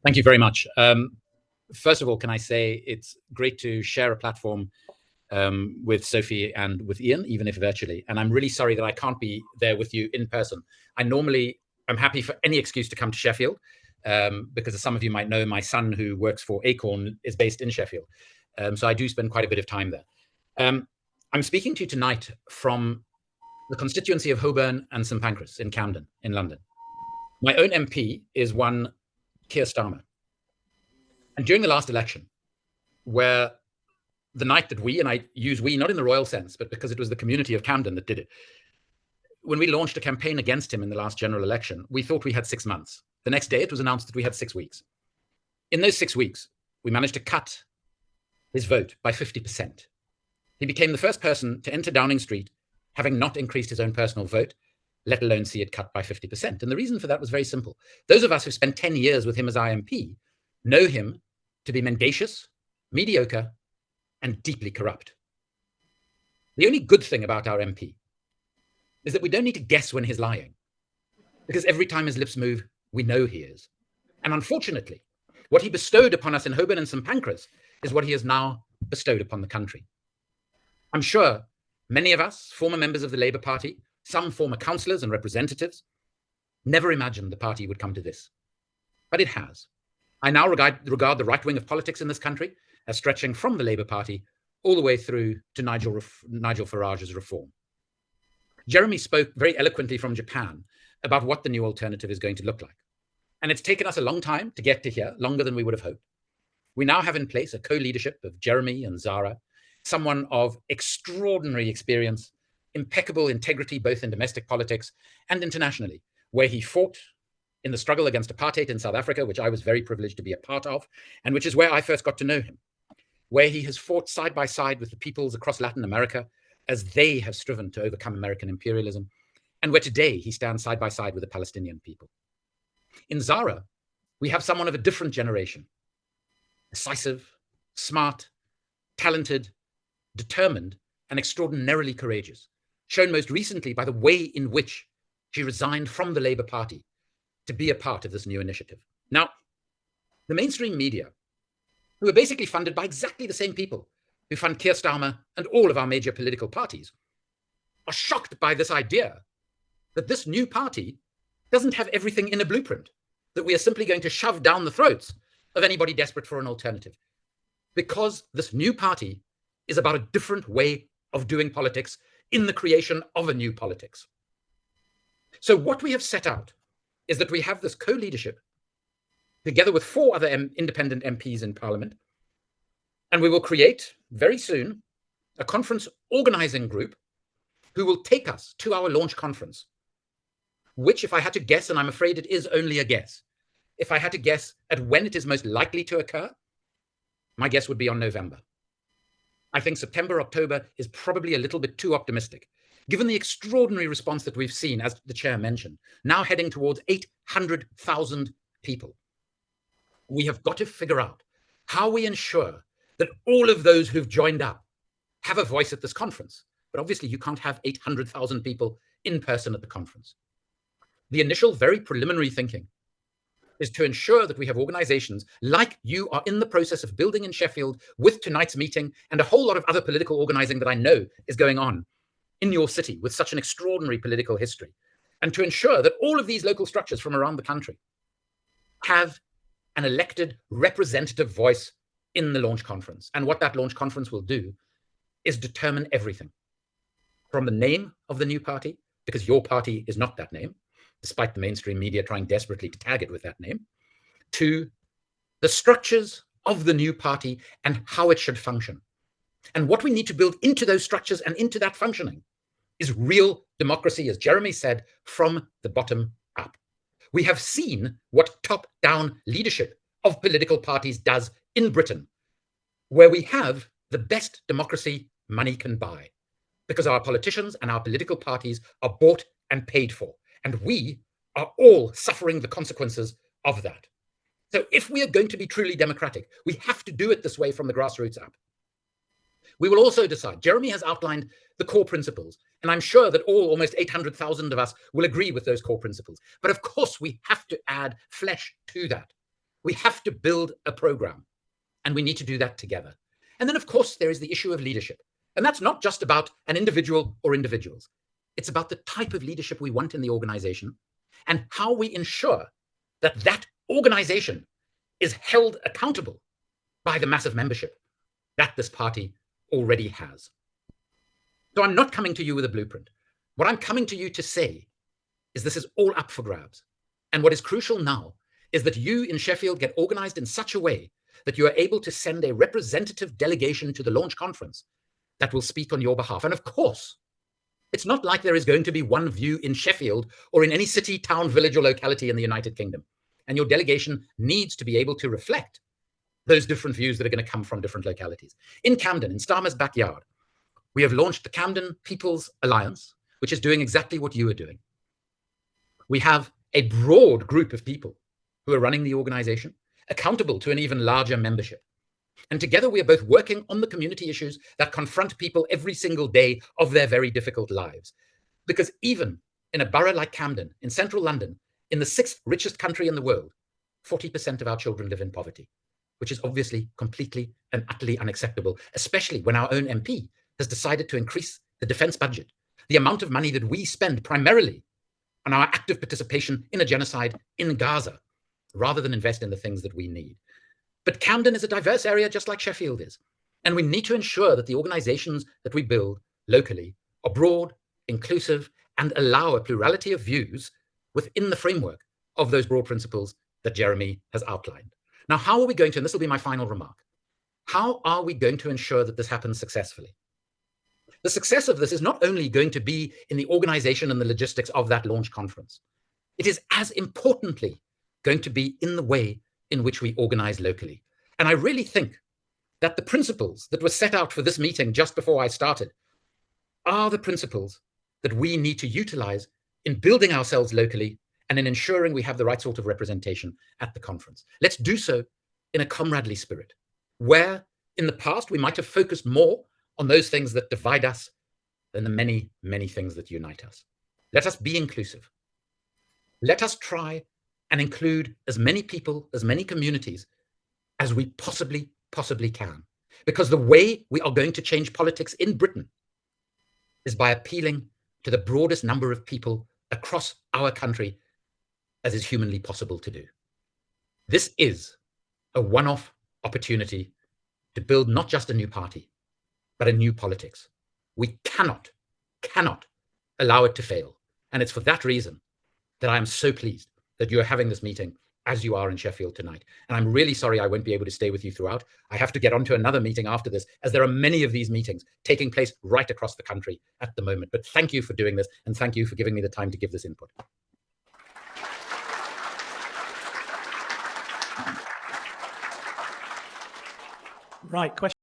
Thank you very much. First of all, can I say it's great to share a platform with Sophie and with Ian, even if virtually. And I'm really sorry that I can't be there with you in person. I'm happy for any excuse to come to Sheffield, because as some of you might know, my son who works for Acorn is based in Sheffield. So I do spend quite a bit of time there. I'm speaking to you tonight from the constituency of Holborn and St Pancras in Camden, in London. My own MP is one Keir Starmer. And during the last election, where the night that we, and I use we not in the royal sense, but because it was the community of Camden that did it, when we launched a campaign against him in the last general election, we thought we had 6 months. The next day, it was announced that we had 6 weeks. In those 6 weeks, we managed to cut his vote by 50%. He became the first person to enter Downing Street, having not increased his own personal vote, let alone see it cut by 50%. And the reason for that was very simple. Those of us who spent 10 years with him as IMP know him to be mendacious, mediocre, and deeply corrupt. The only good thing about our MP is that we don't need to guess when he's lying, because every time his lips move, we know he is. And unfortunately, what he bestowed upon us in Holborn and St Pancras is what he has now bestowed upon the country. I'm sure many of us, former members of the Labour Party, some former councillors and representatives, never imagined the party would come to this. But it has. I now regard the right wing of politics in this country as stretching from the Labour Party all the way through to Nigel Farage's reform. Jeremy spoke very eloquently from Japan about what the new alternative is going to look like. And it's taken us a long time to get to here, longer than we would have hoped. We now have in place a co-leadership of Jeremy and Zara, someone of extraordinary experience, impeccable integrity, both in domestic politics and internationally, where he fought in the struggle against apartheid in South Africa, which I was very privileged to be a part of, and which is where I first got to know him, where he has fought side by side with the peoples across Latin America as they have striven to overcome American imperialism, and where today he stands side by side with the Palestinian people. In Zara, we have someone of a different generation, decisive, smart, talented, determined, and extraordinarily courageous, shown most recently by the way in which she resigned from the Labour Party to be a part of this new initiative. Now, the mainstream media, who are basically funded by exactly the same people who fund Keir Starmer and all of our major political parties, are shocked by this idea that this new party doesn't have everything in a blueprint, that we are simply going to shove down the throats of anybody desperate for an alternative. Because this new party is about a different way of doing politics in the creation of a new politics. So what we have set out is that we have this co-leadership together with 4 other independent MPs in Parliament, and we will create very soon a conference organizing group who will take us to our launch conference, which, if I had to guess, and I'm afraid it is only a guess, if I had to guess at when it is most likely to occur, my guess would be on November. I think September, October is probably a little bit too optimistic, given the extraordinary response that we've seen, as the chair mentioned, now heading towards 800,000 people. We have got to figure out how we ensure that all of those who've joined up have a voice at this conference. But obviously you can't have 800,000 people in person at the conference. The initial, very preliminary thinking is to ensure that we have organizations like you are in the process of building in Sheffield with tonight's meeting and a whole lot of other political organizing that I know is going on in your city with such an extraordinary political history, and to ensure that all of these local structures from around the country have an elected representative voice in the launch conference. And what that launch conference will do is determine everything from the name of the new party, because your party is not that name, despite the mainstream media trying desperately to tag it with that name, to the structures of the new party and how it should function. And what we need to build into those structures and into that functioning is real democracy, as Jeremy said, from the bottom up. We have seen what top-down leadership of political parties does in Britain, where we have the best democracy money can buy, because our politicians and our political parties are bought and paid for, and we are all suffering the consequences of that. So if we are going to be truly democratic, we have to do it this way from the grassroots up. We will also decide, Jeremy has outlined the core principles, and I'm sure that almost 800,000 of us will agree with those core principles. But of course, we have to add flesh to that. We have to build a program, and we need to do that together. And then, of course, there is the issue of leadership. And that's not just about an individual or individuals. It's about the type of leadership we want in the organization and how we ensure that that organization is held accountable by the massive membership that this party already has. So I'm not coming to you with a blueprint. What I'm coming to you to say is this is all up for grabs. And what is crucial now is that you in Sheffield get organized in such a way that you are able to send a representative delegation to the launch conference that will speak on your behalf. And of course, it's not like there is going to be one view in Sheffield or in any city, town, village, or locality in the United Kingdom. And your delegation needs to be able to reflect those different views that are going to come from different localities. In Camden, in Starmer's backyard, we have launched the Camden People's Alliance, which is doing exactly what you are doing. We have a broad group of people who are running the organization, accountable to an even larger membership. And together we are both working on the community issues that confront people every single day of their very difficult lives. Because even in a borough like Camden, in central London, in the 6th richest country in the world, 40% of our children live in poverty, which is obviously completely and utterly unacceptable, especially when our own MP has decided to increase the defense budget, the amount of money that we spend primarily on our active participation in a genocide in Gaza, rather than invest in the things that we need. But Camden is a diverse area just like Sheffield is. And we need to ensure that the organizations that we build locally are broad, inclusive, and allow a plurality of views within the framework of those broad principles that Jeremy has outlined. Now, how are we going to, and this will be my final remark, how are we going to ensure that this happens successfully? The success of this is not only going to be in the organization and the logistics of that launch conference. It is as importantly going to be in the way in which we organize locally. And I really think that the principles that were set out for this meeting just before I started are the principles that we need to utilize in building ourselves locally and in ensuring we have the right sort of representation at the conference. Let's do so in a comradely spirit, where in the past we might have focused more on those things that divide us than the many, many things that unite us. Let us be inclusive. Let us try and include as many people, as many communities as we possibly can. Because the way we are going to change politics in Britain is by appealing to the broadest number of people across our country as is humanly possible to do. This is a one-off opportunity to build not just a new party, but a new politics. We cannot allow it to fail. And it's for that reason that I am so pleased that you are having this meeting as you are in Sheffield tonight. And I'm really sorry I won't be able to stay with you throughout. I have to get on to another meeting after this, as there are many of these meetings taking place right across the country at the moment. But thank you for doing this, and thank you for giving me the time to give this input. Right. Question.